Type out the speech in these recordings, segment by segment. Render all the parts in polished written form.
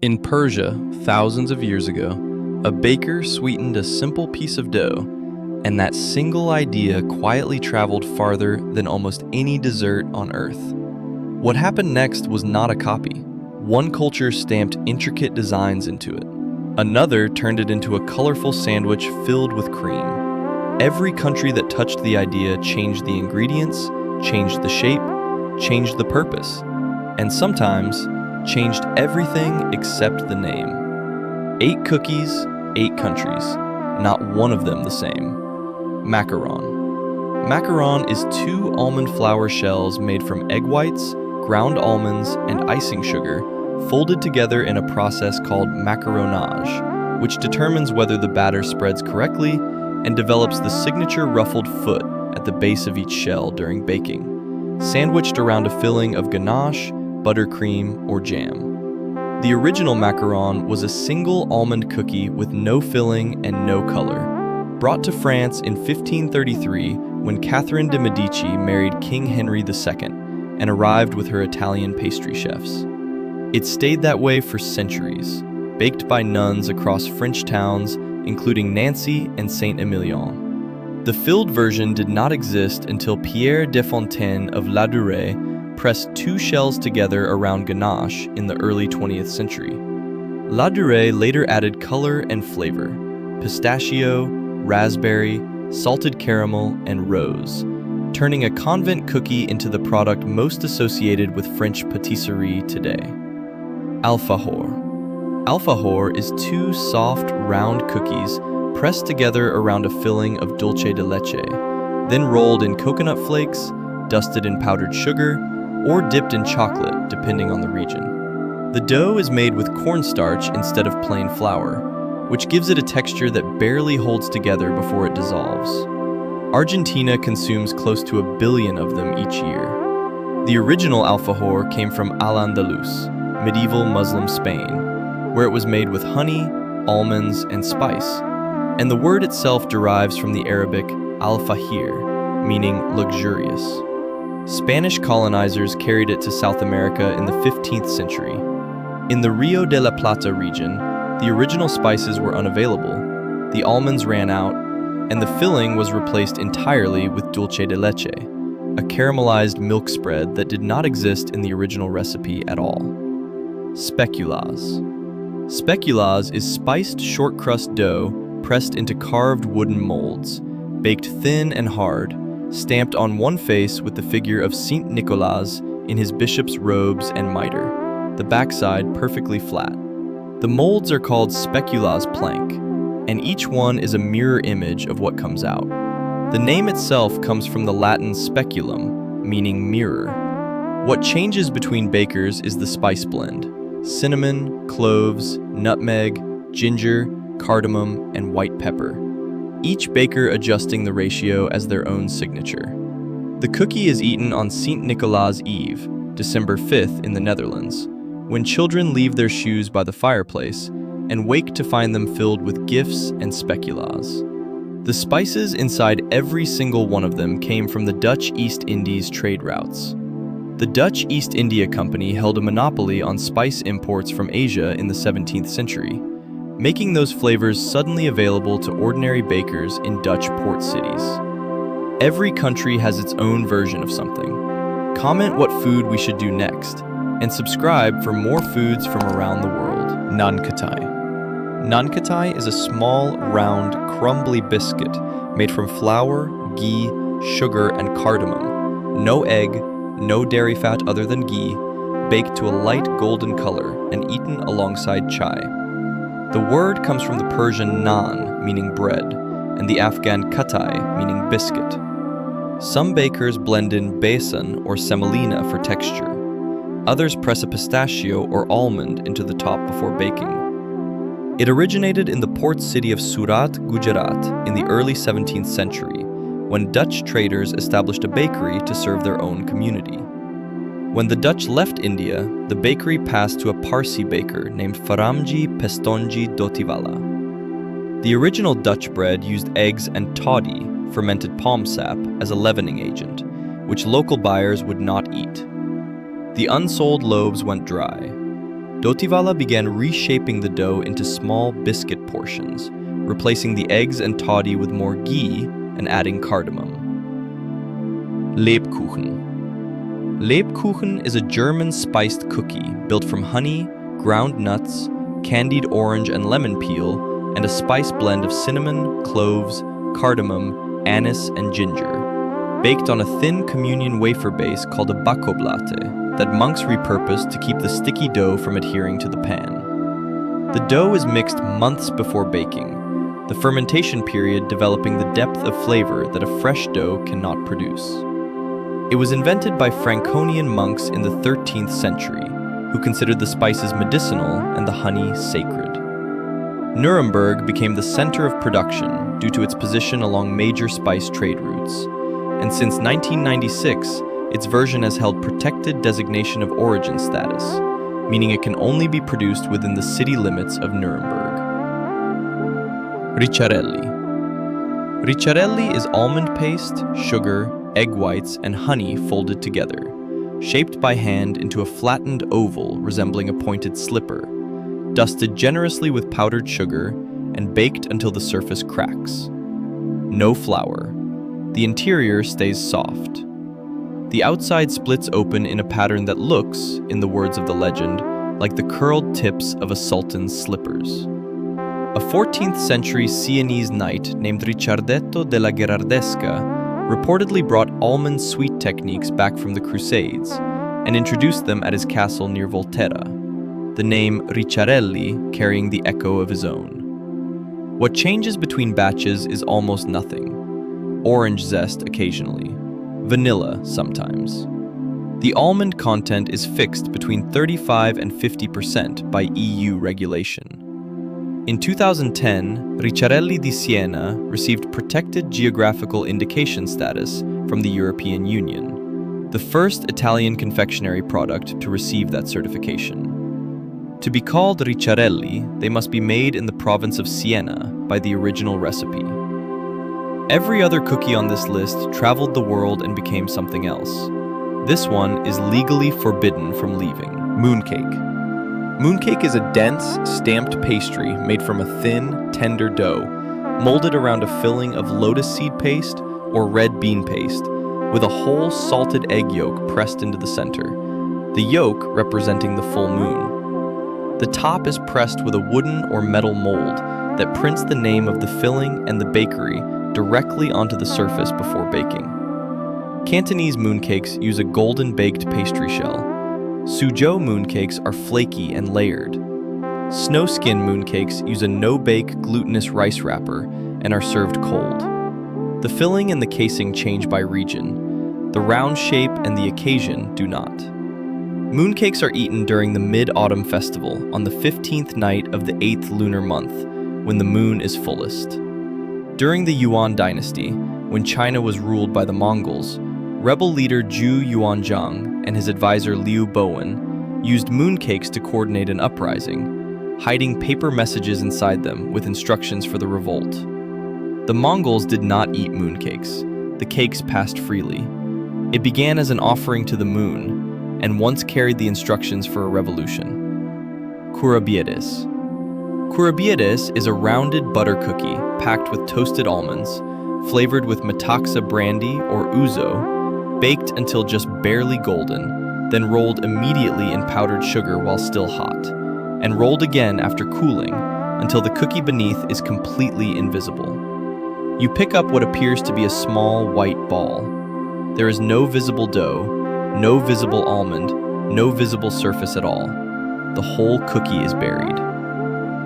In Persia, thousands of years ago, a baker sweetened a simple piece of dough, and that single idea quietly traveled farther than almost any dessert on earth. What happened next was not a copy. One culture stamped intricate designs into it. Another turned it into a colorful sandwich filled with cream. Every country that touched the idea changed the ingredients, changed the shape, changed the purpose, and sometimes changed everything except the name. 8 cookies, 8 countries, not one of them the same. Macaron. Macaron is 2 almond flour shells made from egg whites, ground almonds, and icing sugar, folded together in a process called macaronage, which determines whether the batter spreads correctly and develops the signature ruffled foot at the base of each shell during baking, sandwiched around a filling of ganache, buttercream, or jam. The original macaron was a single almond cookie with no filling and no color, brought to France in 1533 when Catherine de' Medici married King Henry II and arrived with her Italian pastry chefs. It stayed that way for centuries, baked by nuns across French towns, including Nancy and Saint-Emilion. The filled version did not exist until Pierre de Fontaine of Ladurée pressed 2 shells together around ganache in the early 20th century. Ladurée later added color and flavor: pistachio, raspberry, salted caramel, and rose, turning a convent cookie into the product most associated with French patisserie today. Alfajor. Alfajor is 2 soft, round cookies pressed together around a filling of dulce de leche, then rolled in coconut flakes, dusted in powdered sugar, or dipped in chocolate, depending on the region. The dough is made with cornstarch instead of plain flour, which gives it a texture that barely holds together before it dissolves. Argentina consumes close to 1 billion of them each year. The original alfajor came from Al-Andalus, medieval Muslim Spain, where it was made with honey, almonds, and spice, and the word itself derives from the Arabic al-fahir, meaning luxurious. Spanish colonizers carried it to South America in the 15th century. In the Rio de la Plata region, the original spices were unavailable, the almonds ran out, and the filling was replaced entirely with dulce de leche, a caramelized milk spread that did not exist in the original recipe at all. Speculas. Speculas is spiced short crust dough pressed into carved wooden molds, baked thin and hard, stamped on one face with the figure of Saint Nicolas in his bishop's robes and mitre, the backside perfectly flat. The molds are called speculas plank, and each one is a mirror image of what comes out. The name itself comes from the Latin speculum, meaning mirror. What changes between bakers is the spice blend: cinnamon, cloves, nutmeg, ginger, cardamom, and white pepper, each baker adjusting the ratio as their own signature. The cookie is eaten on Saint Nicolas Eve, December 5th in the Netherlands, when children leave their shoes by the fireplace and wake to find them filled with gifts and speculas. The spices inside every single one of them came from the Dutch East Indies trade routes. The Dutch East India Company held a monopoly on spice imports from Asia in the 17th century, making those flavors suddenly available to ordinary bakers in Dutch port cities. Every country has its own version of something. Comment what food we should do next, and subscribe for more foods from around the world. Nankatai. Nankatai is a small, round, crumbly biscuit made from flour, ghee, sugar, and cardamom. No egg, no dairy fat other than ghee, baked to a light golden color and eaten alongside chai. The word comes from the Persian naan, meaning bread, and the Afghan katai, meaning biscuit. Some bakers blend in besan or semolina for texture. Others press a pistachio or almond into the top before baking. It originated in the port city of Surat, Gujarat in the early 17th century, when Dutch traders established a bakery to serve their own community. When the Dutch left India, the bakery passed to a Parsi baker named Faramji Pestonji Dotivala. The original Dutch bread used eggs and toddy, fermented palm sap, as a leavening agent, which local buyers would not eat. The unsold loaves went dry. Dotivala began reshaping the dough into small biscuit portions, replacing the eggs and toddy with more ghee and adding cardamom. Lebkuchen. Lebkuchen is a German spiced cookie built from honey, ground nuts, candied orange and lemon peel, and a spice blend of cinnamon, cloves, cardamom, anise, and ginger, baked on a thin communion wafer base called a bakoblate that monks repurposed to keep the sticky dough from adhering to the pan. The dough is mixed months before baking, the fermentation period developing the depth of flavor that a fresh dough cannot produce. It was invented by Franconian monks in the 13th century, who considered the spices medicinal and the honey sacred. Nuremberg became the center of production due to its position along major spice trade routes, and since 1996, its version has held protected designation of origin status, meaning it can only be produced within the city limits of Nuremberg. Ricciarelli. Ricciarelli is almond paste, sugar, egg whites, and honey folded together, shaped by hand into a flattened oval resembling a pointed slipper, dusted generously with powdered sugar, and baked until the surface cracks. No flour. The interior stays soft. The outside splits open in a pattern that looks, in the words of the legend, like the curled tips of a sultan's slippers. A 14th century Sienese knight named Ricciardetto della Gherardesca reportedly brought almond sweet techniques back from the Crusades and introduced them at his castle near Volterra, the name Ricciarelli carrying the echo of his own. What changes between batches is almost nothing. Orange zest occasionally, vanilla sometimes. The almond content is fixed between 35 and 50% by EU regulation. In 2010, Ricciarelli di Siena received protected geographical indication status from the European Union, the first Italian confectionery product to receive that certification. To be called Ricciarelli, they must be made in the province of Siena by the original recipe. Every other cookie on this list traveled the world and became something else. This one is legally forbidden from leaving. Mooncake. Mooncake is a dense, stamped pastry made from a thin, tender dough, molded around a filling of lotus seed paste or red bean paste, with a whole salted egg yolk pressed into the center, the yolk representing the full moon. The top is pressed with a wooden or metal mold that prints the name of the filling and the bakery directly onto the surface before baking. Cantonese mooncakes use a golden baked pastry shell. Suzhou mooncakes are flaky and layered. Snowskin mooncakes use a no-bake glutinous rice wrapper and are served cold. The filling and the casing change by region. The round shape and the occasion do not. Mooncakes are eaten during the Mid-Autumn Festival on the 15th night of the 8th lunar month, when the moon is fullest. During the Yuan dynasty, when China was ruled by the Mongols, rebel leader Zhu Yuanzhang and his advisor Liu Bowen used mooncakes to coordinate an uprising, hiding paper messages inside them with instructions for the revolt. The Mongols did not eat mooncakes. The cakes passed freely. It began as an offering to the moon, and once carried the instructions for a revolution. Curabieres. Curabieres is a rounded butter cookie packed with toasted almonds, flavored with metaxa brandy or ouzo, baked until just barely golden, then rolled immediately in powdered sugar while still hot, and rolled again after cooling until the cookie beneath is completely invisible. You pick up what appears to be a small white ball. There is no visible dough, no visible almond, no visible surface at all. The whole cookie is buried.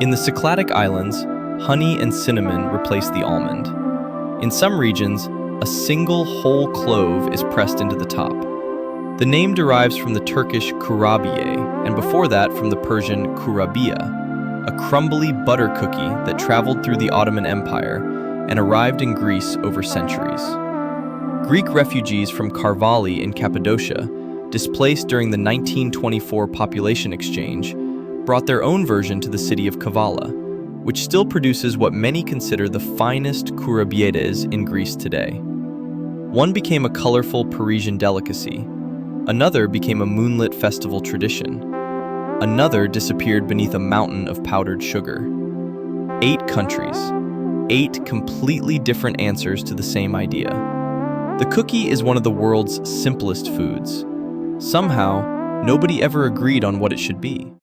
In the Cycladic Islands, honey and cinnamon replace the almond. In some regions, a single whole clove is pressed into the top. The name derives from the Turkish kurabiye, and before that from the Persian kurabiya, a crumbly butter cookie that traveled through the Ottoman Empire and arrived in Greece over centuries. Greek refugees from Karvali in Cappadocia, displaced during the 1924 population exchange, brought their own version to the city of Kavala, which still produces what many consider the finest kurabietes in Greece today. One became a colorful Parisian delicacy. Another became a moonlit festival tradition. Another disappeared beneath a mountain of powdered sugar. 8 countries. 8 completely different answers to the same idea. The cookie is one of the world's simplest foods. Somehow, nobody ever agreed on what it should be.